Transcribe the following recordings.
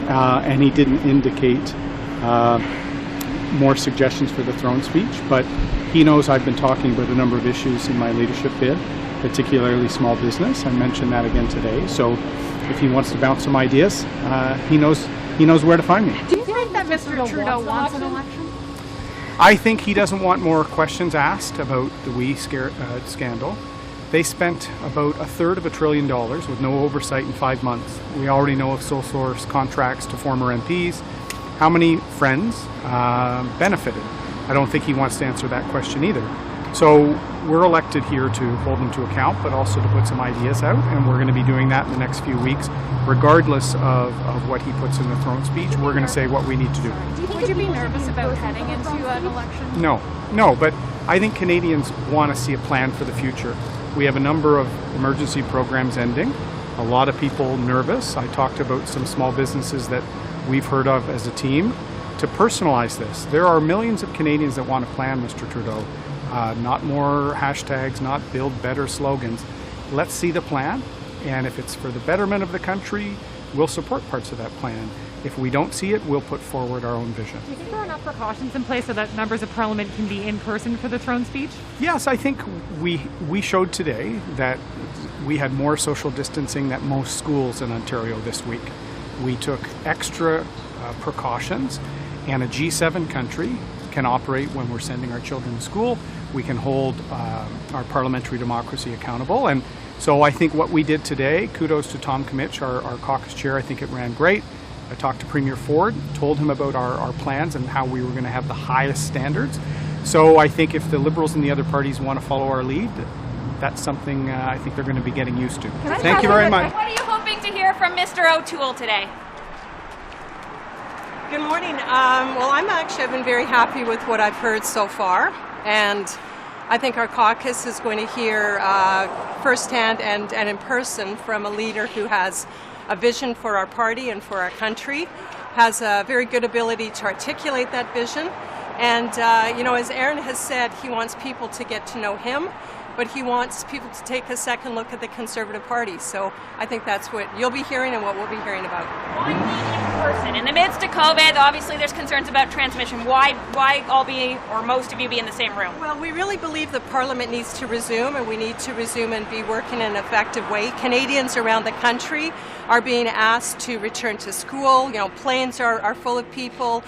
and he didn't indicate more suggestions for the throne speech, but he knows I've been talking about a number of issues in my leadership bid, particularly small business. I mentioned that again today. So if he wants to bounce some ideas, he knows where to find me. Do you think that Mr. Trudeau wants an election? I think he doesn't want more questions asked about the scandal. They spent about $1/3 $1 trillion with no oversight in 5 months. We already know of sole source contracts to former MPs. How many friends benefited? I don't think he wants to answer that question either. So we're elected here to hold him to account, but also to put some ideas out, and we're going to be doing that in the next few weeks. Regardless of what he puts in the throne speech, we're going to say what we need to do. Would you be nervous about heading into an election? No, but I think Canadians want to see a plan for the future. We have a number of emergency programs ending. A lot of people nervous. I talked about some small businesses that we've heard of as a team. To personalize this, there are millions of Canadians that want a plan, Mr. Trudeau. Not more hashtags, not build better slogans. Let's see the plan, and if it's for the betterment of the country, we'll support parts of that plan. If we don't see it, we'll put forward our own vision. Do you think there are enough precautions in place so that members of Parliament can be in person for the throne speech? Yes, I think we showed today that we had more social distancing than most schools in Ontario this week. We took extra precautions, and a G7 country can operate when we're sending our children to school. We can hold our parliamentary democracy accountable. And so I think what we did today, kudos to Tom Comich, our caucus chair, I think it ran great. I talked to Premier Ford, told him about our plans and how we were going to have the highest standards. So I think if the Liberals and the other parties want to follow our lead, that's something I think they're going to be getting used to. Thank you very much. What are you hoping to hear from Mr. O'Toole today? Good morning. I've been very happy with what I've heard so far, and I think our caucus is going to hear firsthand and in person from a leader who has a vision for our party and for our country, has a very good ability to articulate that vision, and as Erin has said, he wants people to get to know him, but he wants people to take a second look at the Conservative Party. So I think that's what you'll be hearing and what we'll be hearing about. Why meet in person? In the midst of COVID, obviously there's concerns about transmission. Why all be, or most of you, be in the same room? Well, we really believe that Parliament needs to resume, and we need to resume and be working in an effective way. Canadians around the country are being asked to return to school. Planes are full of people.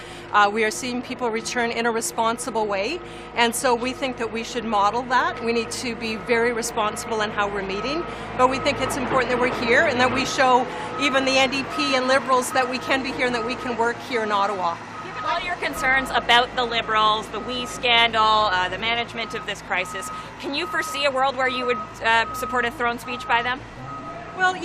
We are seeing people return in a responsible way, and so we think that we should model that. We need to be very responsible in how we're meeting, but we think it's important that we're here and that we show even the NDP and Liberals that we can be here and that we can work here in Ottawa. Given all your concerns about the Liberals, the WE scandal, the management of this crisis, can you foresee a world where you would support a throne speech by them? Well,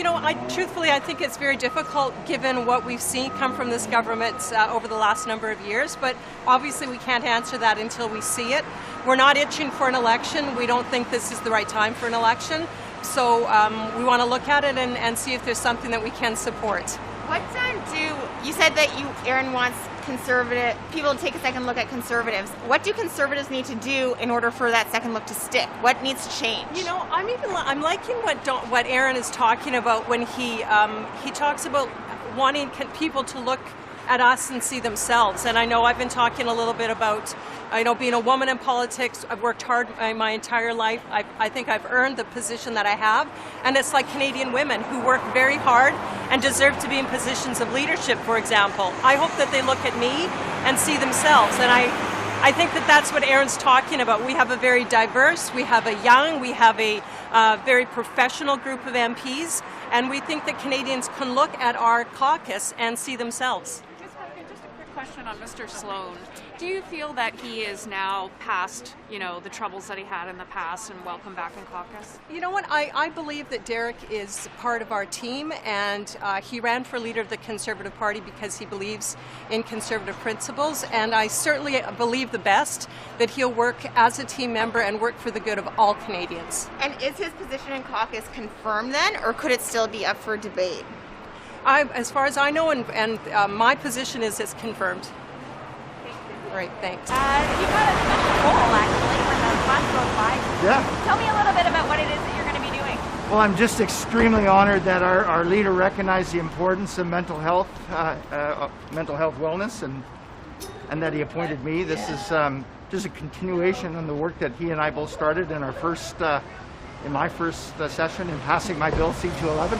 truthfully, I think it's very difficult given what we've seen come from this government over the last number of years, but obviously we can't answer that until we see it. We're not itching for an election. We don't think this is the right time for an election, so we want to look at it and see if there's something that we can support. What you said that Erin wants people to take a second look at Conservatives. What do Conservatives need to do in order for that second look to stick? What needs to change? I'm liking what Erin is talking about when he talks about wanting people to look at us and see themselves. And I know I've been talking a little bit about being a woman in politics. I've worked hard my entire life. I think I've earned the position that I have, and it's like Canadian women who work very hard and deserve to be in positions of leadership, for example. I hope that they look at me and see themselves, and I think that that's what Erin's talking about. We have a very diverse, we have a young, we have a very professional group of MPs, and we think that Canadians can look at our caucus and see themselves. Just a quick question on Mr. Sloan. Do you feel that he is now past, the troubles that he had in the past and welcome back in caucus? You know what? I believe that Derek is part of our team, and he ran for leader of the Conservative Party because he believes in Conservative principles, and I certainly believe the best that he'll work as a team member and work for the good of all Canadians. And is his position in caucus confirmed then, or could it still be up for debate? As far as I know, and my position is it's confirmed. Great, thanks. You've got a special goal, actually, when the bus goes by. Yeah. Tell me a little bit about what it is that you're going to be doing. Well, I'm just extremely honored that our leader recognized the importance of mental health wellness, and that he appointed me. This is just a continuation on the work that he and I both started in my first session in passing my bill C-211.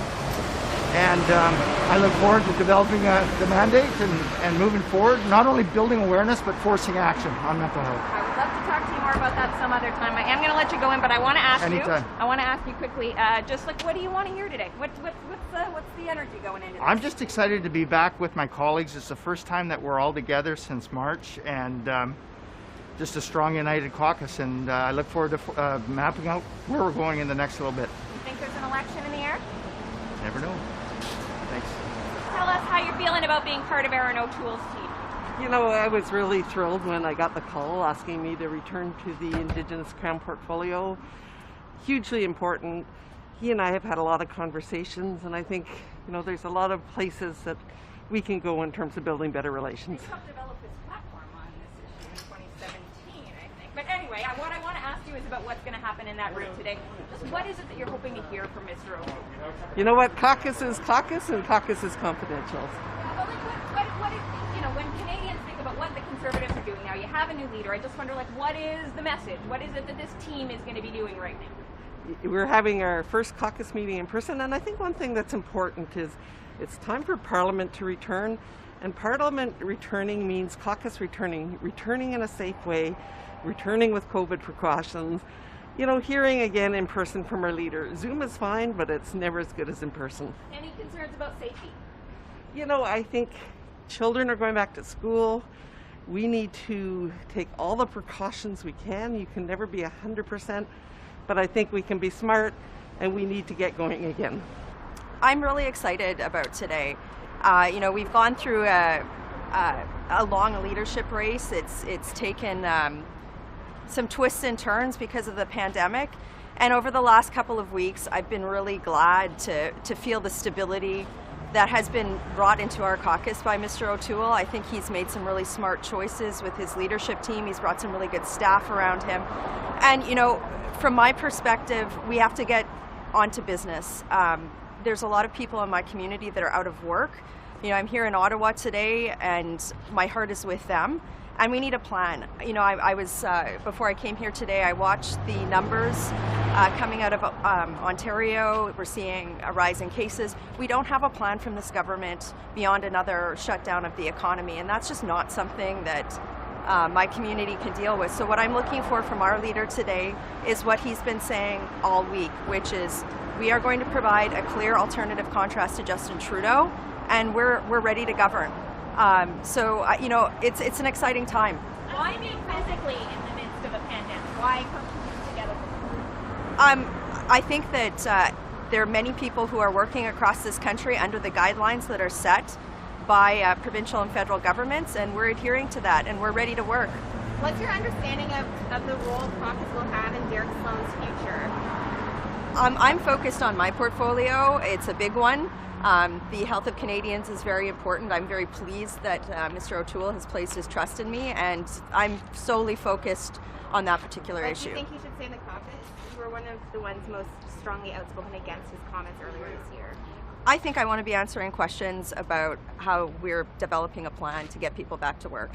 And I look forward to developing the mandate and moving forward, not only building awareness, but forcing action on mental health. I would love to talk to you more about that some other time. I am going to let you go in, but I want to ask Anytime. you. I want to ask you quickly, just like, what do you want to hear today? What's the energy going into this? I'm just excited to be back with my colleagues. It's the first time that we're all together since March, and just a strong, united caucus. And I look forward to mapping out where we're going in the next little bit. You think there's an election in the air? Never know. Thanks. Tell us how you're feeling about being part of Erin O'Toole's team. You know, I was really thrilled when I got the call asking me to return to the Indigenous Crown portfolio. Hugely important. He and I have had a lot of conversations, and I think, you know, there's a lot of places that we can go in terms of building better relations. They helped develop this platform on this issue in 2017, I think. But anyway, what I want to ask you is about what's going to happen in that room today. Just what is it that you're hoping to hear from Mr. O'Toole? You know what? Caucus is caucus, and caucus is confidential. Well, like what is, you know, when Canadians think about what the Conservatives are doing now, you have a new leader. I just wonder, like, what is the message? What is it that this team is going to be doing right now? We're having our first caucus meeting in person, and I think one thing that's important is it's time for Parliament to return, and Parliament returning means caucus returning in a safe way, returning with COVID precautions, you know, hearing again in person from our leader. Zoom is fine, but it's never as good as in person. Any concerns about safety? You know, I think children are going back to school. We need to take all the precautions we can. You can never be 100%. But I think we can be smart, and we need to get going again. I'm really excited about today. You know, we've gone through a long leadership race. It's taken some twists and turns because of the pandemic. And over the last couple of weeks, I've been really glad to feel the stability that has been brought into our caucus by Mr. O'Toole. I think he's made some really smart choices with his leadership team. He's brought some really good staff around him. And, you know, from my perspective, we have to get onto business. There's a lot of people in my community that are out of work. You know, I'm here in Ottawa today, and my heart is with them. And we need a plan. You know, I was, before I came here today, I watched the numbers coming out of Ontario. We're seeing a rise in cases. We don't have a plan from this government beyond another shutdown of the economy, and that's just not something that my community can deal with. So what I'm looking for from our leader today is what he's been saying all week, which is we are going to provide a clear alternative contrast to Justin Trudeau, and we're ready to govern. So you know, it's an exciting time. Why meet physically in the midst of a pandemic? Why come together? I think that there are many people who are working across this country under the guidelines that are set by provincial and federal governments, and we're adhering to that, and we're ready to work. What's your understanding of the role caucus will have in Derek Sloan's future? I'm focused on my portfolio. It's a big one. The health of Canadians is very important. I'm very pleased that Mr. O'Toole has placed his trust in me, and I'm solely focused on that particular issue. Do you think he should stay in the caucus? You were one of the ones most strongly outspoken against his comments earlier this year. I think I want to be answering questions about how we're developing a plan to get people back to work.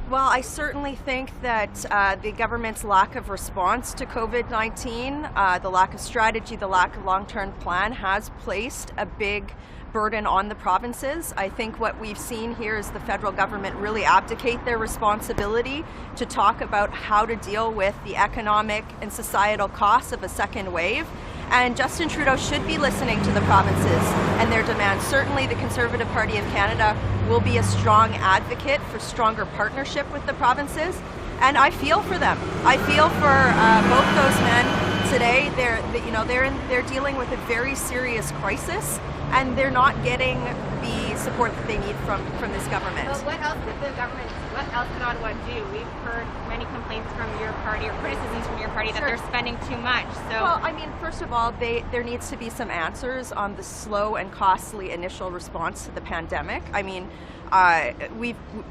Well, I certainly think that the government's lack of response to COVID-19, the lack of strategy, the lack of long-term plan has placed a big burden on the provinces. I think what we've seen here is the federal government really abdicate their responsibility to talk about how to deal with the economic and societal costs of a second wave. And Justin Trudeau should be listening to the provinces and their demands. Certainly the Conservative Party of Canada will be a strong advocate for stronger partnership with the provinces. And I feel for them. I feel for both those men today. They're dealing with a very serious crisis, and they're not getting the support that they need from this government. Well, what else could the government? What else could Ottawa do? We've heard many complaints from your party or criticisms from your party that they're spending too much. So, well, I mean, first of all, there needs to be some answers on the slow and costly initial response to the pandemic. I mean,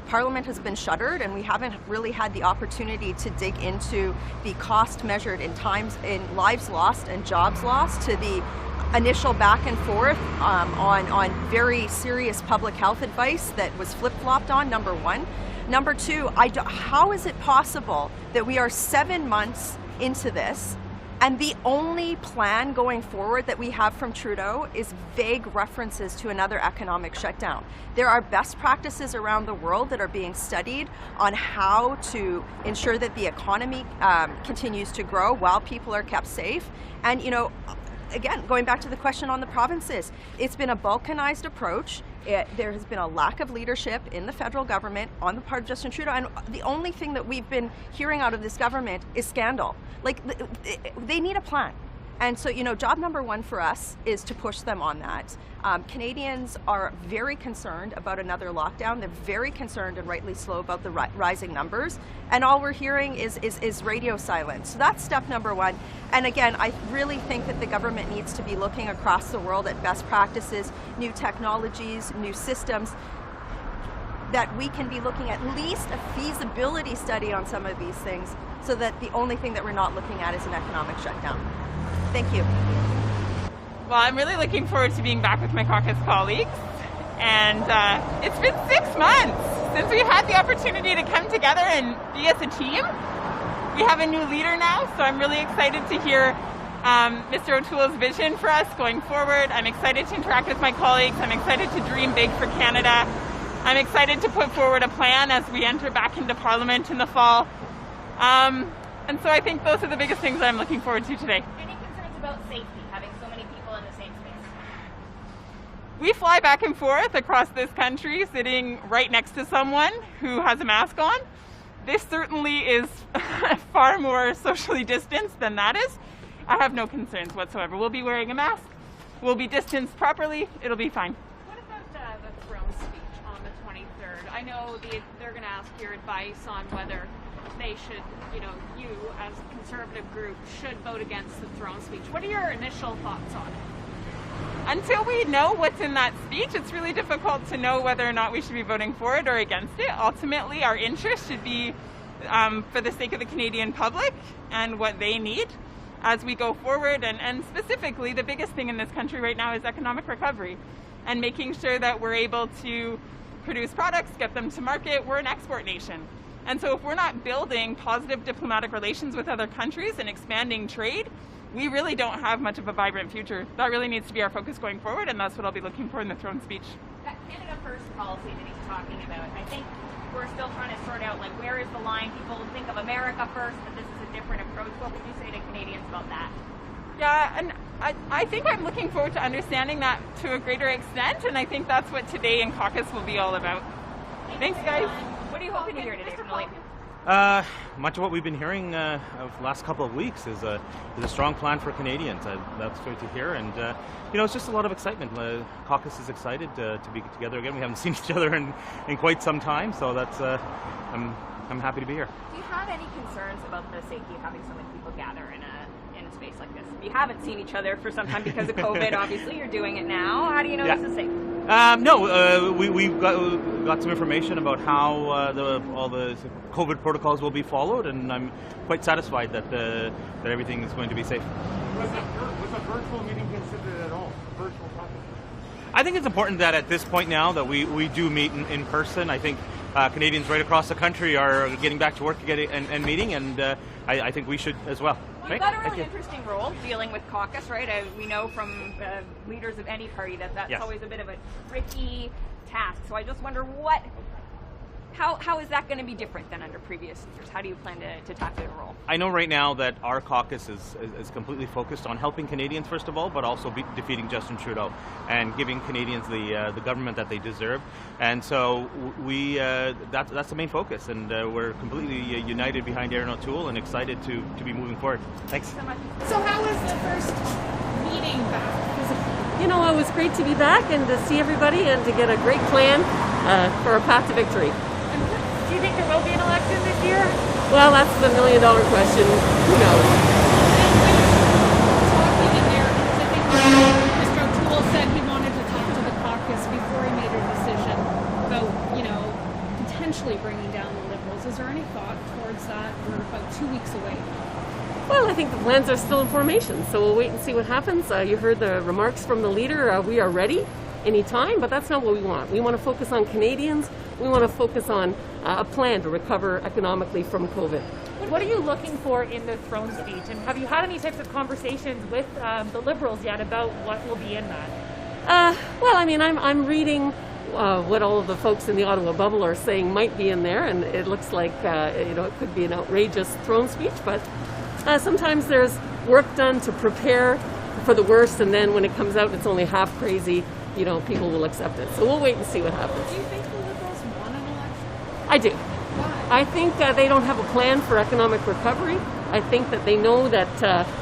Parliament has been shuttered, and we haven't really had the opportunity to dig into the cost measured in lives lost and jobs lost, to the initial back and forth on very serious public health advice that was flip-flopped on, number one. Number two, how is it possible that we are 7 months into this and the only plan going forward that we have from Trudeau is vague references to another economic shutdown? There are best practices around the world that are being studied on how to ensure that the economy continues to grow while people are kept safe. And, you know, again, going back to the question on the provinces, it's been a balkanized approach. There has been a lack of leadership in the federal government on the part of Justin Trudeau, and the only thing that we've been hearing out of this government is scandal. Like, they need a plan. And so, you know, job number one for us is to push them on that. Canadians are very concerned about another lockdown. They're very concerned, and rightly so, about the rising numbers. And all we're hearing is radio silence. So that's step number one. And again, I really think that the government needs to be looking across the world at best practices, new technologies, new systems, that we can be looking at least a feasibility study on some of these things, so that the only thing that we're not looking at is an economic shutdown. Thank you. Well, I'm really looking forward to being back with my caucus colleagues. And it's been 6 months since we had the opportunity to come together and be as a team. We have a new leader now, so I'm really excited to hear Mr. O'Toole's vision for us going forward. I'm excited to interact with my colleagues. I'm excited to dream big for Canada. I'm excited to put forward a plan as we enter back into Parliament in the fall. And so I think those are the biggest things I'm looking forward to today. any concerns about safety, having so many people in the same space? We fly back and forth across this country, sitting right next to someone who has a mask on. This certainly is far more socially distanced than that is. I have no concerns whatsoever. We'll be wearing a mask. We'll be distanced properly. It'll be fine. What about the throne speech on the 23rd? I know they're going to ask your advice on whether they should, you as a Conservative group should vote against the throne speech. What are your initial thoughts on it? Until we know what's in that speech, it's really difficult to know whether or not we should be voting for it or against it. Ultimately, our interest should be for the sake of the Canadian public and what they need as we go forward. And specifically, the biggest thing in this country right now is economic recovery and making sure that we're able to produce products, get them to market. We're an export nation. And so if we're not building positive diplomatic relations with other countries and expanding trade, we really don't have much of a vibrant future. That really needs to be our focus going forward, and that's what I'll be looking for in the throne speech. That Canada First policy that he's talking about, I think we're still trying to sort out, like, where is the line? People think of America first, but this is a different approach. What would you say to Canadians about that? Yeah, and I think I'm looking forward to understanding that to a greater extent, and I think that's what today in caucus will be all about. Thanks, guys. What are you hoping to hear today from the leader? Much of what we've been hearing of the last couple of weeks is a strong plan for Canadians. That's great to hear, and it's just a lot of excitement. The caucus is excited to be together again. We haven't seen each other in quite some time, so that's I'm happy to be here. Do you have any concerns about the safety of having so many people gather in a space like this? We haven't seen each other for some time because of COVID. Obviously, you're doing it now. How do you know this is safe? We've got some information about how all the COVID protocols will be followed, and I'm quite satisfied that everything is going to be safe. Was a virtual meeting considered at all? Virtual caucus? I think it's important that at this point now that we do meet in person. I think Canadians right across the country are getting back to work and meeting, and I think we should as well. Well, you've got a really interesting role dealing with caucus, right? We know from leaders of any party that's always a bit of a tricky task. So I just wonder how is that going to be different than under previous years? How do you plan to tackle your role? I know right now that our caucus is completely focused on helping Canadians first of all, but also defeating Justin Trudeau and giving Canadians the government that they deserve. And so that's the main focus, and we're completely united behind Erin O'Toole and excited to be moving forward. Thanks. So much. So how was the first meeting back? It was great to be back and to see everybody and to get a great plan for a path to victory. And do you think there Trudeau being elected this year? Well, that's the million-dollar question. Who knows? Talking in there, I think Mr. O'Toole said he wanted to talk to the caucus before he made a decision about, potentially bringing down the Liberals. Is there any thought towards that? We're about 2 weeks away. Well, I think the plans are still in formation, so we'll wait and see what happens. You heard the remarks from the leader. We are ready anytime, but that's not what we want. We want to focus on Canadians. We want to focus on a plan to recover economically from COVID. What are you looking for in the throne speech? And have you had any types of conversations with the Liberals yet about what will be in that? Well, I mean, I'm reading what all of the folks in the Ottawa bubble are saying might be in there, and it looks like it could be an outrageous throne speech, but sometimes there's work done to prepare for the worst, and then when it comes out it's only half crazy, people will accept it. So we'll wait and see what happens. Do you think the Liberals won an election? I do. Why? I think they don't have a plan for economic recovery. I think that they know that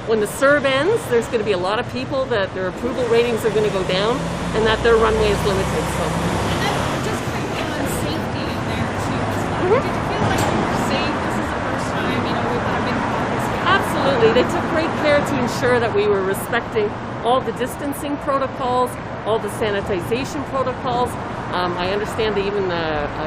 when the CERB ends, there's going to be a lot of people that their approval ratings are going to go down, and that their runway is limited. So. And then just on safety in there too as well. Did you feel like you were safe? This is the first time, we've had a big caucus here. Absolutely. They took great care to ensure that we were respecting all the distancing protocols, all the sanitization protocols. I understand they even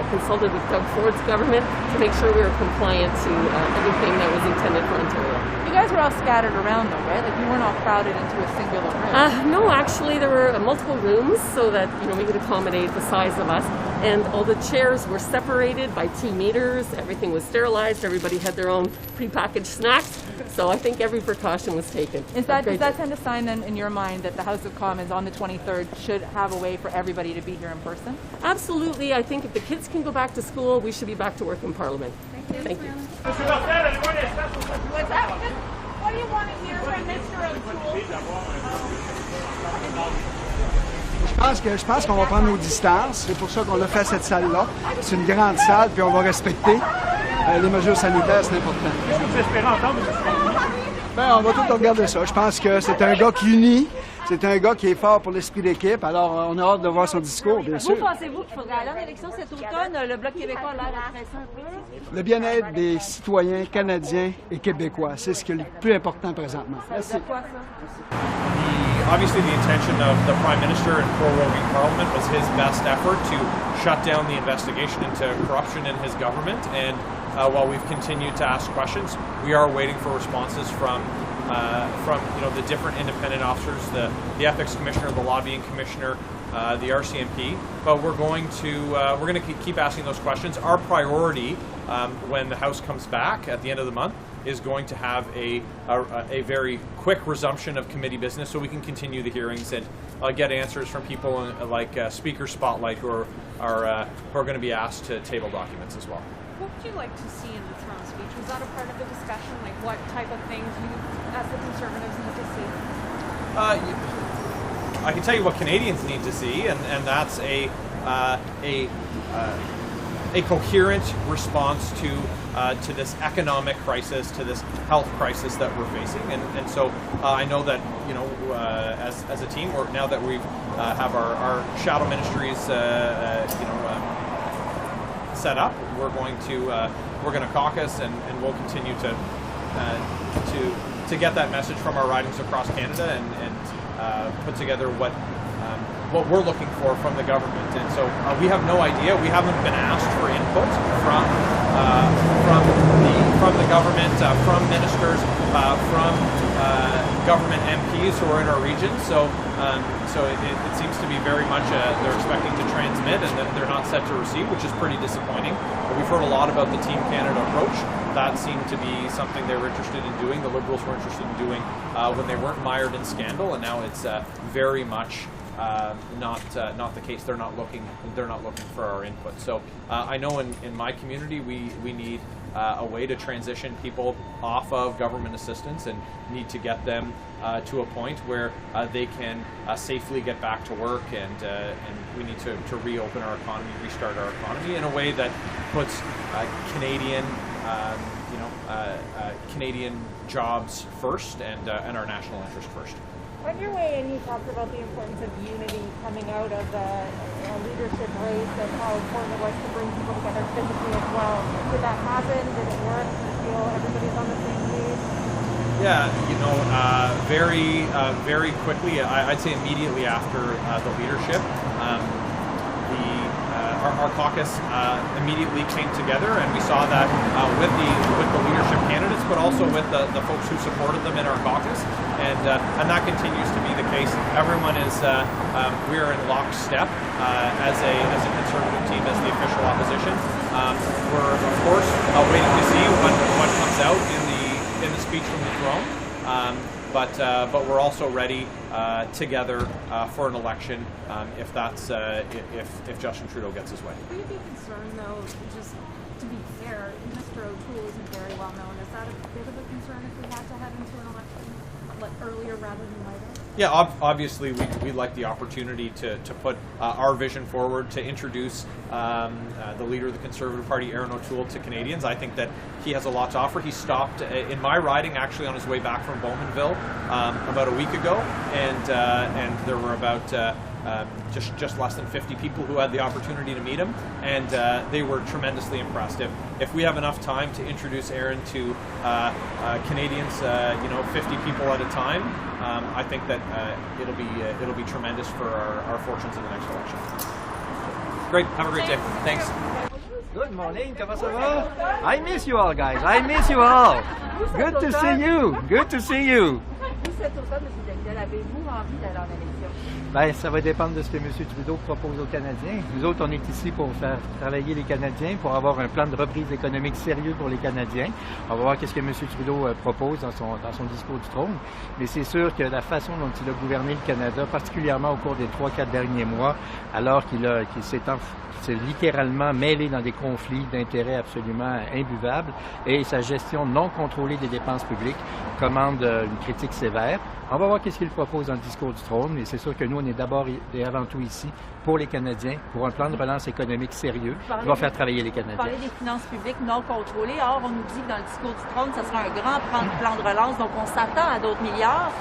consulted with Doug Ford's government to make sure we were compliant to everything that was intended for Ontario. You guys were all scattered around though, right? Like you weren't all crowded into a singular room. No, actually there were multiple rooms so that we could accommodate the size of us. And all the chairs were separated by 2 meters. Everything was sterilized. Everybody had their own prepackaged snacks. So I think every precaution was taken. Does that send a sign then in your mind that the House of Commons on the 23rd should have a way for everybody to be here in person? Absolutely. I think if the kids can go back to school, we should be back to work in Parliament. Thank you. What's that? What do you want to hear from Mr. O'Toole? Je pense qu'on va prendre nos distances. C'est pour ça qu'on a fait cette salle-là. C'est une grande salle, puis on va respecter les mesures sanitaires, c'est important. Qu'est-ce que vous espérez entendre, M. On va tout regarder ça. Je pense que c'est un gars qui unit. C'est un gars qui est fort pour l'esprit d'équipe. Alors, on a hâte de voir son discours, bien sûr. Vous pensez-vous qu'il faudrait aller en élection cet automne? Le Bloc québécois a l'air de presser un peu. Le bien-être des citoyens canadiens et québécois, c'est ce qui est le plus important présentement. Merci. Obviously, the intention of the Prime Minister in proroguing Parliament was his best effort to shut down the investigation into corruption in his government. And while we've continued to ask questions, we are waiting for responses from the different independent officers, the ethics commissioner, the lobbying commissioner, the RCMP. But we're going to keep asking those questions. Our priority when the House comes back at the end of the month is going to have a very quick resumption of committee business, so we can continue the hearings and get answers from people like Speaker Spotlight who are going to be asked to table documents as well. What would you like to see in the throne speech? Was that a part of the discussion? Like what type of things you, as the Conservatives, need to see? I can tell you what Canadians need to see, and that's a coherent response to this economic crisis, to this health crisis that we're facing, and so I know that as a team, now that we have our shadow ministries set up, we're going to caucus, and we'll continue to get that message from our ridings across Canada and put together what we're looking for from the government. And so we have no idea. We haven't been asked for input from the government, from ministers, from government MPs who are in our region. So it seems to be very much they're expecting to transmit, and that they're not set to receive, which is pretty disappointing. But we've heard a lot about the Team Canada approach. That seemed to be something they were interested in doing. The Liberals were interested in doing when they weren't mired in scandal, and now it's very much not the case. They're not looking for our input. So I know in my community we need a way to transition people off of government assistance and need to get them to a point where they can safely get back to work, and we need to reopen our economy, restart our economy in a way that puts Canadian jobs first and our national interest first. On your way in, you talked about the importance of unity coming out of the leadership race and how important it was to bring people together physically as well. Did that happen? Did it work? Do you feel everybody's on the same page? Yeah, you know, very quickly, I'd say immediately after the leadership, our caucus immediately came together, and we saw that with the leadership candidates, but also with the folks who supported them in our caucus, and that continues to be the case. Everyone is we are in lockstep as a Conservative team, as the official opposition. We're of course waiting to see what comes out in the speech from the throne. But we're also ready together for an election if Justin Trudeau gets his way. Would you be concerned, though, just to be fair, Mr. O'Toole isn't very well known. Is that a bit of a concern if we had to head into an election earlier rather than later? Yeah, obviously we'd like the opportunity to put our vision forward, to introduce the leader of the Conservative Party, Erin O'Toole, to Canadians. I think that he has a lot to offer. He stopped in my riding actually on his way back from Bowmanville about a week ago, and there were about just less than 50 people who had the opportunity to meet him, and they were tremendously impressed. If we have enough time to introduce Erin to Canadians, 50 people at a time, I think that it'll be tremendous for our fortunes in the next election. Great. Have a great day. Thanks. Good morning. Comment ça va? I miss you all, guys. I miss you all. Good to see you. Good to see you. Ben, ça va dépendre de ce que M. Trudeau propose aux Canadiens. Nous autres, on est ici pour faire travailler les Canadiens, pour avoir un plan de reprise économique sérieux pour les Canadiens. On va voir qu'est-ce que M. Trudeau propose dans son discours du trône. Mais c'est sûr que la façon dont il a gouverné le Canada, particulièrement au cours des 3-4 derniers mois, alors qu'il s'est littéralement mêlé dans des conflits d'intérêts absolument imbuvables, et sa gestion non contrôlée des dépenses publiques commande une critique sévère. On va voir qu'est-ce qu'il propose dans le discours du trône, mais c'est sûr que nous, on est d'abord et avant tout ici pour les Canadiens, pour un plan de relance économique sérieux qui va faire travailler les Canadiens. Vous parlez des finances publiques non contrôlées. Or, on nous dit que dans le discours du trône, ce sera un grand plan de relance, donc on s'attend à d'autres milliards.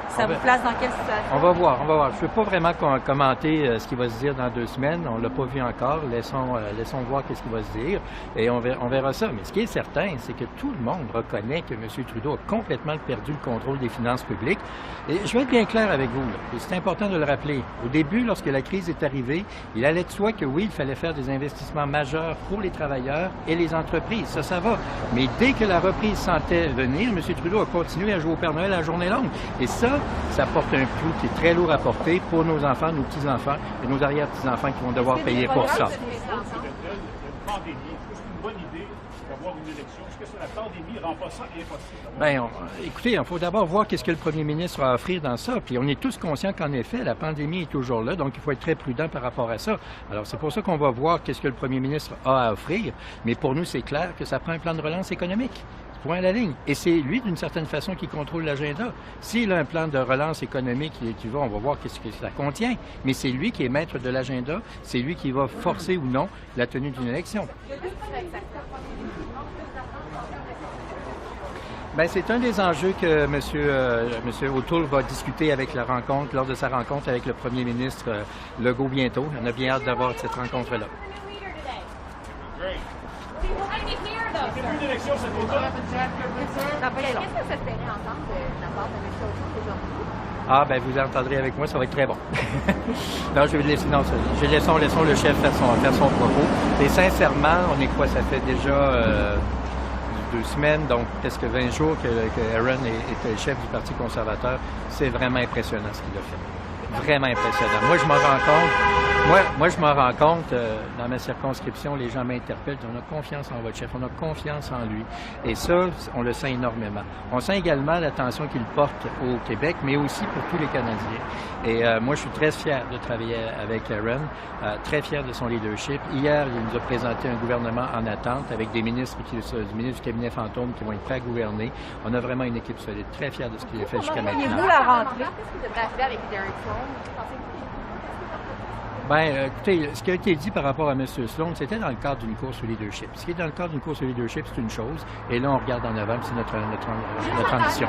Ça vous place dans quelle situation? On va voir. Je ne peux pas vraiment commenter ce qui va se dire dans 2 semaines. On ne l'a pas vu encore. Laissons voir ce qui va se dire et on verra ça. Mais ce qui est certain, c'est que tout le monde reconnaît que M. Trudeau a complètement perdu le contrôle des finances publiques. Et je vais être bien clair avec vous, et c'est important de le rappeler. Au début, lorsque la crise est arrivée, il allait de soi que oui, il fallait faire des investissements majeurs pour les travailleurs et les entreprises. Ça va. Mais dès que la reprise sentait venir, M. Trudeau a continué à jouer au Père Noël à la journée longue. Et ça porte un coût qui est très lourd à porter pour nos enfants, nos petits-enfants et nos arrière-petits-enfants qui vont devoir payer pour ça. Bien, écoutez, il faut d'abord voir qu'est-ce que le premier ministre a à offrir dans ça. Puis on est tous conscients qu'en effet, la pandémie est toujours là, donc il faut être très prudent par rapport à ça. Alors c'est pour ça qu'on va voir qu'est-ce que le premier ministre a à offrir. Mais pour nous, c'est clair que ça prend un plan de relance économique. Point à la ligne. Et c'est lui, d'une certaine façon, qui contrôle l'agenda. S'il a un plan de relance économique qui va, on va voir qu'est-ce que ça contient. Mais c'est lui qui est maître de l'agenda. C'est lui qui va forcer ou non la tenue d'une élection. Bien, c'est un des enjeux que M. O'Toole va discuter lors de sa rencontre avec le premier ministre Legault bientôt. On a bien hâte d'avoir cette rencontre-là. Qu'est-ce que ça s'espérait entendre de la part de M. O'Toole aujourd'hui? Ah, ben vous entendrez avec moi, ça va être très bon. Non, je vais laisser, laissons le chef faire son propos. Et sincèrement, on est quoi? Ça fait déjà 2 semaines, donc presque 20 jours que Erin est le chef du Parti conservateur. C'est vraiment impressionnant ce qu'il a fait. Vraiment impressionnant. Moi, je m'en rends compte, dans ma circonscription, les gens m'interpellent, on a confiance en votre chef, on a confiance en lui. Et ça, on le sent énormément. On sent également l'attention qu'il porte au Québec, mais aussi pour tous les Canadiens. Et moi, je suis très fier de travailler avec Erin, très fier de son leadership. Hier, il nous a présenté un gouvernement en attente avec des ministres du ministre du cabinet fantôme qui vont être prêts à gouverner. On a vraiment une équipe solide, très fier de ce qu'il a fait jusqu'à maintenant. Qu'est-ce qui devrait arriver avec Leader Erin O'Toole? Écoutez, ce qui a été dit par rapport à M. Sloan, c'était dans le cadre d'une course au leadership. Ce qui est dans le cadre d'une course au leadership, c'est une chose, et là, on regarde en avant, c'est notre ambition.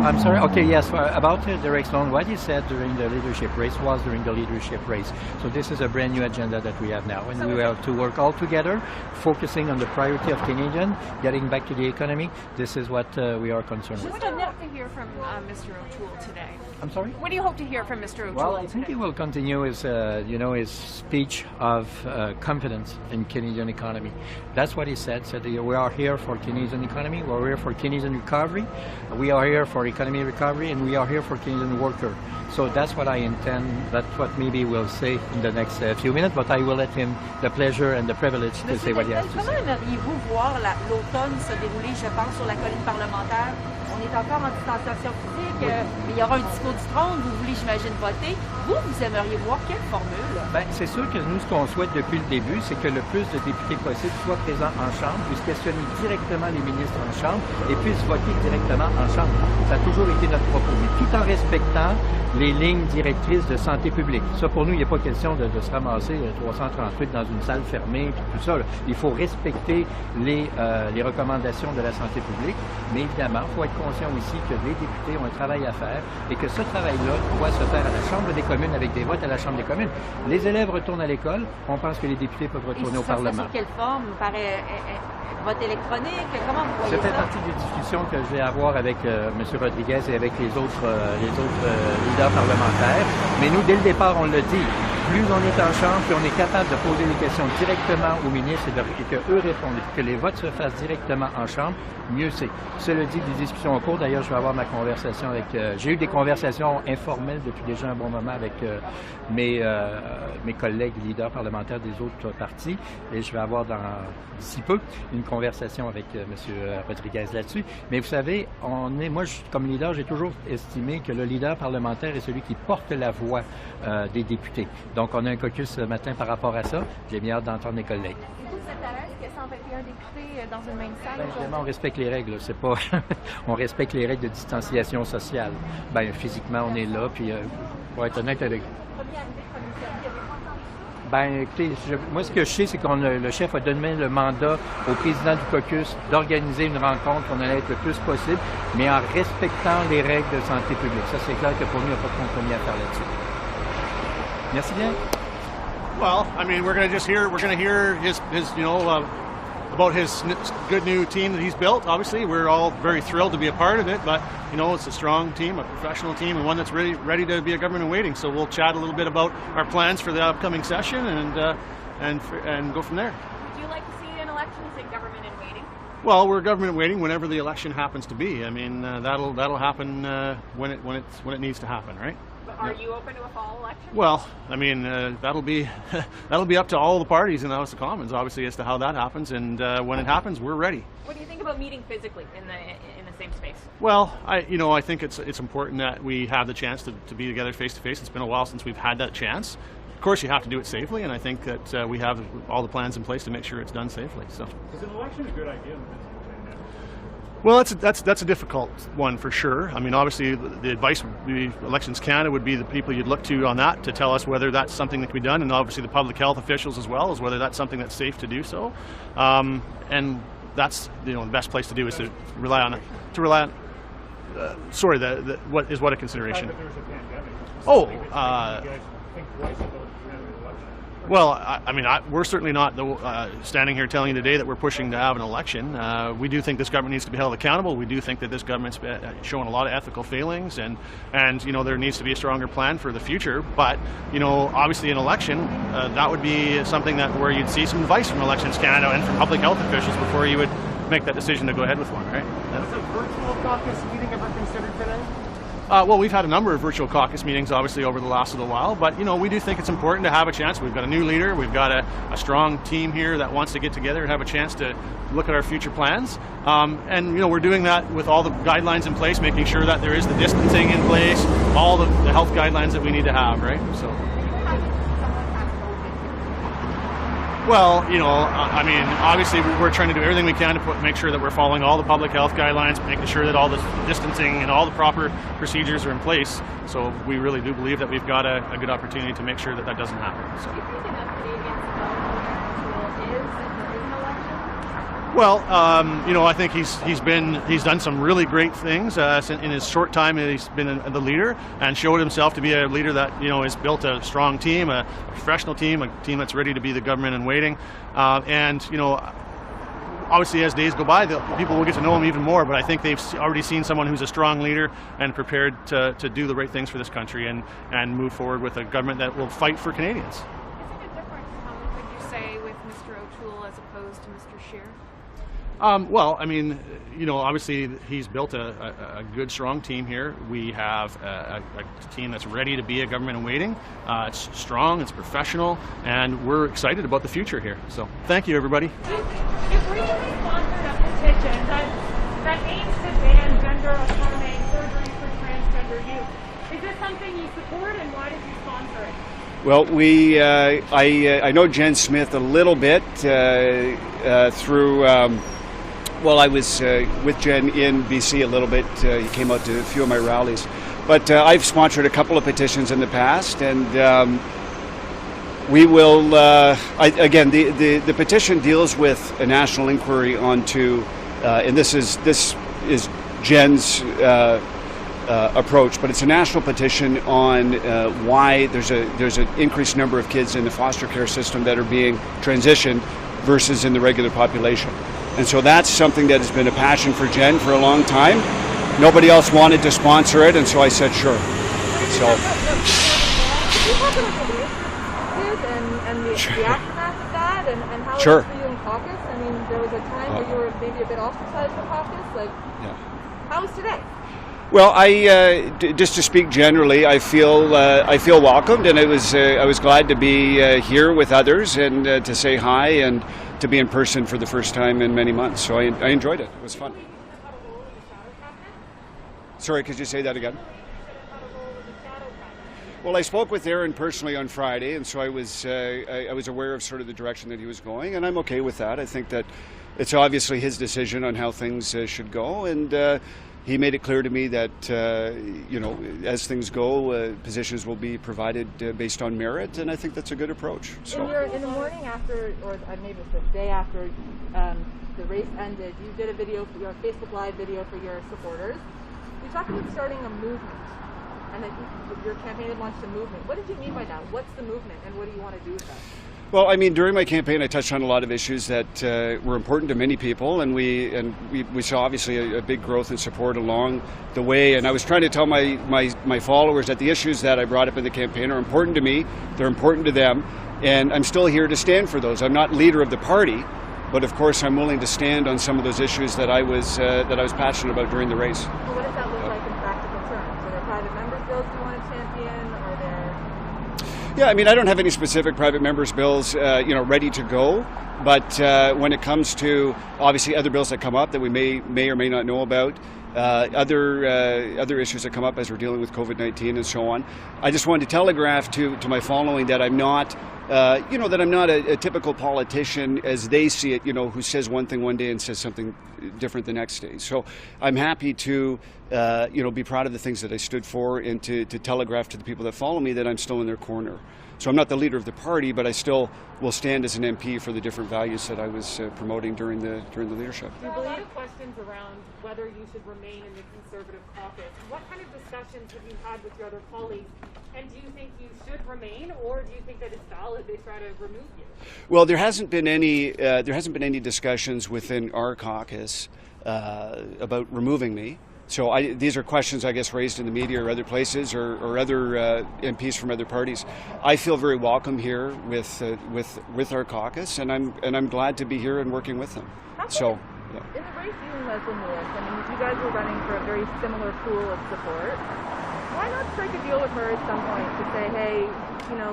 I'm sorry. Okay, yes. About Derek Sloan, what he said during the leadership race was during the leadership race. So this is a brand new agenda that we have now, and we have to work all together, focusing on the priority of Canadian, getting back to the economy. This is what we are concerned with. What do you hope to hear from Mr. O'Toole today? I'm sorry? What do you hope to hear from Mr. O'Toole Well, I think he will continue his, his speech of confidence in Canadian economy. That's what he said. Said we are here for Canadian economy. We're here for Canadian recovery. We are here for economy recovery, and we are here for Canadian worker. So that's what I intend. That's what maybe we'll say in the next few minutes. But I will let him the pleasure and the privilege to say what he has to say. Comment aimeriez-vous voir l'automne se dérouler, je pense, sur la colline parlementaire? On est encore en distanciation physique, mais il y aura un discours du trône, vous voulez, j'imagine, voter. Vous aimeriez voir quelle formule? Ben, c'est sûr que nous, ce qu'on souhaite depuis le début, c'est que le plus de députés possible soient présents en Chambre, puissent questionner directement les ministres en Chambre et puissent voter directement en Chambre. Ça a toujours été notre propos, mais tout en respectant les lignes directrices de santé publique. Ça, pour nous, il n'y a pas question de se ramasser 338 dans une salle fermée, puis tout ça. Là. Il faut respecter les recommandations de la santé publique, mais évidemment, il faut être conscient aussi que les députés ont un travail à faire et que ce travail-là doit se faire à la Chambre des communes avec des votes à la Chambre des communes. Les élèves retournent à l'école, on pense que les députés peuvent retourner au Parlement. Sous quelle forme? Par vote électronique? Comment vous voyez ça? Ça fait partie des discussions que je vais avoir avec M. Rodriguez et avec les autres leaders parlementaires. Mais nous, dès le départ, on l'a dit, plus on est en Chambre, plus on est capable de poser des questions directement aux ministres et qu'eux répondent, que les votes se fassent directement en Chambre, mieux c'est. Cela dit, des discussions en cours. D'ailleurs, je vais avoir ma conversation avec... j'ai eu des conversations informelles depuis déjà un bon moment avec mes collègues leaders parlementaires des autres partis. Et je vais avoir d'ici peu une conversation avec M. Rodriguez là-dessus. Mais vous savez, moi, comme leader, j'ai toujours estimé que le leader parlementaire est celui qui porte la voix des députés. Donc, on a un caucus ce matin par rapport à ça. J'ai bien hâte d'entendre mes collègues. Vous êtes à l'aise que 121 députés dans une même salle? Évidemment, on respecte les règles. C'est pas... on respecte les règles de distanciation sociale. Ben, physiquement, on est là, puis pour être honnête avec vous. Ben, écoutez, moi, ce que je sais, c'est que le chef a donné le mandat au président du caucus d'organiser une rencontre qu'on allait être le plus possible, mais en respectant les règles de santé publique. Ça, c'est clair que pour nous, il n'y a pas de compromis à faire là-dessus. Merci bien. Well, I mean, we're going to hear his about his good new team that he's built. Obviously, we're all very thrilled to be a part of it, but it's a strong team, a professional team, and one that's really ready to be a government in waiting. So we'll chat a little bit about our plans for the upcoming session and go from there. Would you like to see an election as a government in waiting? Well, we're government in waiting whenever the election happens to be. I mean, that'll happen when it needs to happen, right? But are you open to a fall election? Well, I mean, that'll be up to all the parties in the House of Commons, obviously, as to how that happens. And when it happens, we're ready. What do you think about meeting physically in the same space? Well, I think it's important that we have the chance to be together face to face. It's been a while since we've had that chance. Of course, you have to do it safely, and I think that we have all the plans in place to make sure it's done safely. So. Is an election a good idea? Well, that's a difficult one for sure. I mean, obviously, the advice the Elections Canada would be the people you'd look to on that to tell us whether that's something that can be done, and obviously the public health officials as well, as whether that's something that's safe to do so. And that's the best place to do is to rely on it. To rely on. Sorry, what is what a consideration? The fact that there's a pandemic. Oh. You guys think twice about having an election? Well, I mean, we're certainly not standing here telling you today that we're pushing to have an election. We do think this government needs to be held accountable. We do think that this government's shown a lot of ethical failings, and there needs to be a stronger plan for the future. But obviously, an election that would be something where you'd see some advice from Elections Canada and from public health officials before you would make that decision to go ahead with one, right? Was a virtual caucus meeting ever considered today? Well, we've had a number of virtual caucus meetings, obviously, over the last little while, but, we do think it's important to have a chance. We've got a new leader. We've got a strong team here that wants to get together and have a chance to look at our future plans. And, we're doing that with all the guidelines in place, making sure that there is the distancing in place, all the health guidelines that we need to have, right? So. Well, you know, I mean, obviously we're trying to do everything we can to make sure that we're following all the public health guidelines, making sure that all the distancing and all the proper procedures are in place. So we really do believe that we've got a good opportunity to make sure that that doesn't happen. So. Do you think enough Canadians know who Erin O'Toole is and there is an election? Well, you know, I think he's done some really great things in his short time. He's been the leader and showed himself to be a leader that, you know, has built a strong team, a professional team, a team that's ready to be the government in waiting. And you know, obviously as days go by, people will get to know him even more. But I think they've already seen someone who's a strong leader and prepared to do the right things for this country and move forward with a government that will fight for Canadians. Is it a different tone, would you say, with Mr. O'Toole as opposed to Mr. Scheer? Well, I mean, you know, obviously he's built a good, strong team here. We have a team that's ready to be a government in waiting. It's strong, it's professional, and we're excited about the future here. So thank you, everybody. You've recently sponsored a petition that aims to ban gender-affirming surgery for transgender youth. Is this something you support, and why did you sponsor it? Well, I know Jen Smith a little bit through. Well, I was with Jen in BC a little bit. He came out to a few of my rallies. But I've sponsored a couple of petitions in the past, and we will, again, the petition deals with a national inquiry onto, and this is Jen's approach, but it's a national petition on why there's an increased number of kids in the foster care system that are being transitioned versus in the regular population. And so that's something that has been a passion for Jen for a long time. Nobody else wanted to sponsor it, and so I said sure. So. Could you talk about the relationship and the aftermath of that, and how Sure. it was for you in caucus? I mean, there was a time where you were maybe a bit ostracized from caucus. Like, how was today? Well, just to speak generally, I feel welcomed, and I was glad to be here with others and to say hi and to be in person for the first time in many months. So I enjoyed it. It was fun. Sorry, could you say that again? Well, I spoke with Erin personally on Friday, and so I was aware of sort of the direction that he was going, and I'm okay with that. I think that it's obviously his decision on how things should go, and he made it clear to me that you know, as things go, positions will be provided based on merit, and I think that's a good approach. So. In the morning after, or maybe it was the day after the race ended, you did a video, your Facebook Live video for your supporters. You talked about starting a movement, and that your campaign had launched a movement. What did you mean by that? What's the movement, and what do you want to do with that? Well, I mean, during my campaign, I touched on a lot of issues that were important to many people, and we saw obviously a big growth in support along the way. And I was trying to tell my followers that the issues that I brought up in the campaign are important to me, they're important to them, and I'm still here to stand for those. I'm not leader of the party, but of course I'm willing to stand on some of those issues that I was passionate about during the race. Well, what does that look like in practical terms? Are there private members' bills you want to champion? Are there? Yeah, I mean, I don't have any specific private members' bills, ready to go. But when it comes to obviously other bills that come up that we may or may not know about, other issues that come up as we're dealing with COVID-19 and so on, I just wanted to telegraph to my following that I'm not. That I'm not a typical politician as they see it, who says one thing one day and says something different the next day. So I'm happy to, be proud of the things that I stood for and to telegraph to the people that follow me that I'm still in their corner. So I'm not the leader of the party, but I still will stand as an MP for the different values that I was promoting during the leadership. There are a lot of questions around whether you should remain in the Conservative caucus. What kind of discussions have you had with your other colleagues? And do you think you should remain, or do you think that it's valid they try to remove you? Well, there hasn't been any discussions within our caucus about removing me. So these are questions, I guess, raised in the media or other places or other MPs from other parties. I feel very welcome here with our caucus, and I'm glad to be here and working with them. So. Yeah. In the race you and Leslie Lewis, I mean, you guys were running for a very similar pool of support. Why not strike a deal with her at some point to say, hey,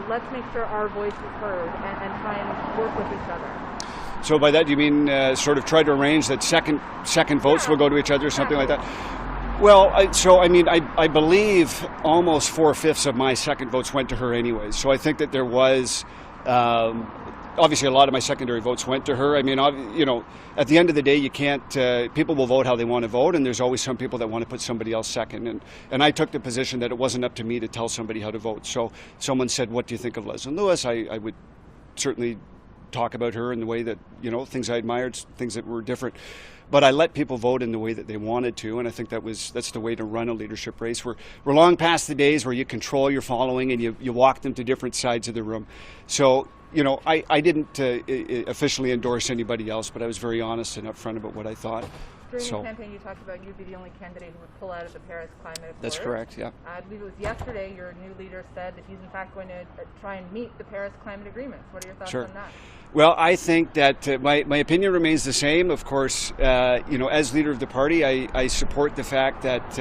let's make sure our voice is heard and try and work with each other? So by that, you mean sort of try to arrange that second votes will go to each other or something like that? Well, I believe almost 4/5 of my second votes went to her anyway. So I think that there was obviously a lot of my secondary votes went to her. I mean, you know, at the end of the day, you can't. People will vote how they want to vote, and there's always some people that want to put somebody else second. And I took the position that it wasn't up to me to tell somebody how to vote. So someone said, "What do you think of Leslyn Lewis?" I would certainly talk about her in the way that, you know, things I admired, things that were different. But I let people vote in the way that they wanted to, and I think that's the way to run a leadership race. We're long past the days where you control your following and you walk them to different sides of the room. So, you know, I didn't officially endorse anybody else, but I was very honest and upfront about what I thought. During the campaign, you talked about you'd be the only candidate who would pull out of the Paris Climate Accord. That's correct, yeah. I believe it was yesterday your new leader said that he's in fact going to try and meet the Paris Climate Agreements. What are your thoughts on that? Well, I think that my opinion remains the same. Of course, you know, as leader of the party, I support the fact that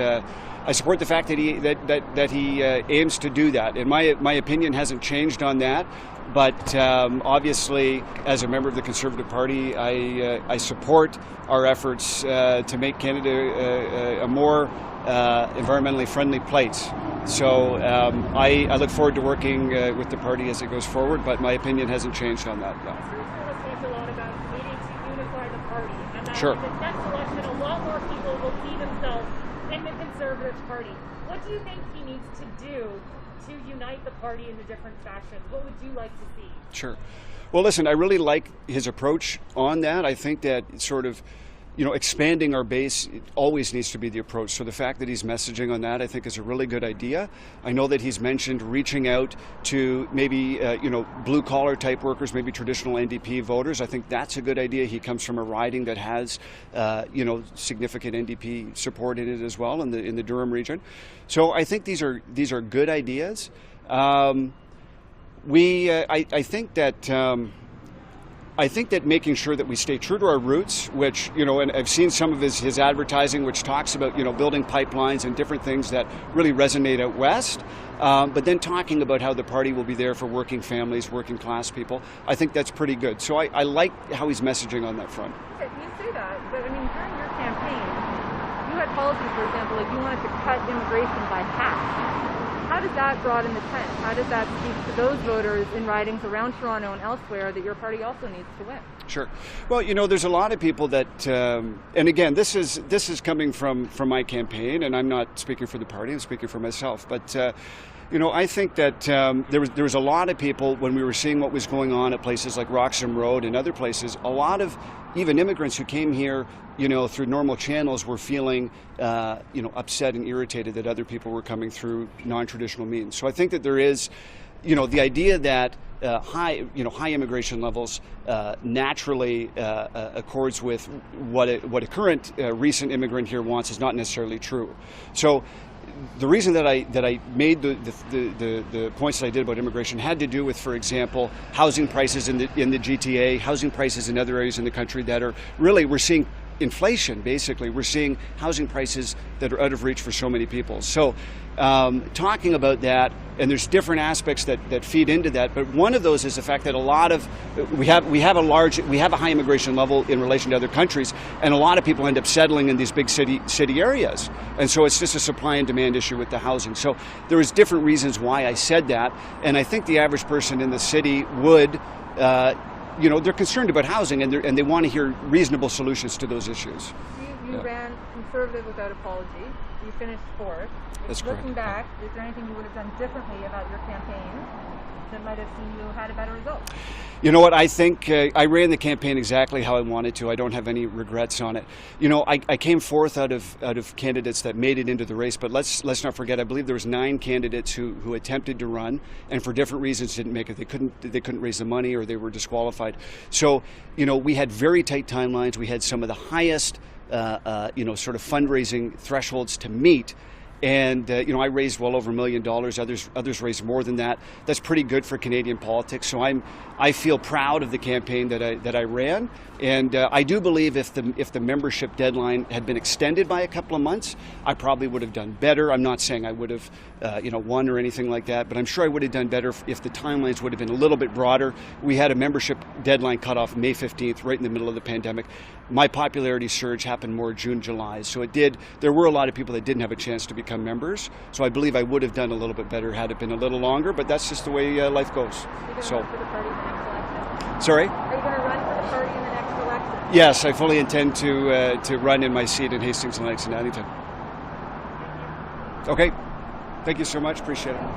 he aims to do that, and my opinion hasn't changed on that. But obviously, as a member of the Conservative Party, I support our efforts to make Canada a more environmentally friendly place. So I look forward to working with the party as it goes forward, but my opinion hasn't changed on that. No. Talked a lot about needing to unify the party, and that sure. in the next election, a lot more people will see themselves in the Conservative Party. What do you think he needs to do to unite the party in a different fashion? What would you like to see? Sure. Well, listen, I really like his approach on that. I think that sort of, you know, expanding our base, it always needs to be the approach. So the fact that he's messaging on that, I think, is a really good idea. I know that he's mentioned reaching out to maybe, you know, blue-collar type workers, maybe traditional NDP voters. I think that's a good idea. He comes from a riding that has, you know, significant NDP support in it as well in the Durham region. So I think these are good ideas. I think that making sure that we stay true to our roots, which, you know, and I've seen some of his advertising, which talks about, you know, building pipelines and different things that really resonate out west, but then talking about how the party will be there for working families, working class people. I think that's pretty good. So I like how he's messaging on that front. Okay, you say that, but I mean, during your campaign, you had policies, for example, like you wanted to cut immigration by half. How does that broaden the tent? How does that speak to those voters in ridings around Toronto and elsewhere that your party also needs to win? Sure. Well, you know, there's a lot of people that, and again, this is coming from my campaign, and I'm not speaking for the party, I'm speaking for myself. But, you know, I think that there was a lot of people, when we were seeing what was going on at places like Roxham Road and other places, a lot of even immigrants who came here, you know, through normal channels were feeling, you know, upset and irritated that other people were coming through non-traditional means. So I think that there is, you know, the idea that high immigration levels naturally accords with what a current recent immigrant here wants is not necessarily true. So the reason that I made the points that I did about immigration had to do with, for example, housing prices in the GTA, housing prices in other areas in the country that are really, we're seeing inflation, basically. We're seeing housing prices that are out of reach for so many people. So talking about that, and there's different aspects that feed into that, but one of those is the fact that a lot of, we have a high immigration level in relation to other countries, and a lot of people end up settling in these big city areas. And so it's just a supply and demand issue with the housing. So there was different reasons why I said that, and I think the average person in the city would, you know, they're concerned about housing, and they want to hear reasonable solutions to those issues. You ran Conservative without apology. You finished fourth. That's correct. Looking back, is there anything you would have done differently about your campaign that might have seen you had a better result? You know what, I think I ran the campaign exactly how I wanted to. I don't have any regrets on it. You know, I came fourth out of candidates that made it into the race, but let's not forget, I believe there was 9 candidates who attempted to run and for different reasons didn't make it. They couldn't raise the money or they were disqualified. So, you know, we had very tight timelines. We had some of the highest you know, sort of fundraising thresholds to meet. And you know, I raised well over $1 million. Others raised more than that. That's pretty good for Canadian politics. So I feel proud of the campaign that I ran. And I do believe if the membership deadline had been extended by a couple of months, I probably would have done better. I'm not saying I would have you know, won or anything like that, but I'm sure I would have done better if the timelines would have been a little bit broader. We had a membership deadline cut off May 15th, right in the middle of the pandemic. My popularity surge happened more June, July. So there were a lot of people that didn't have a chance to become members. So I believe I would have done a little bit better had it been a little longer, but that's just the way life goes. So. Sorry? Are you going to run for the party in the next election? Yes, I fully intend to run in my seat in Hastings and Langston Addington. Okay. Thank you so much. Appreciate it.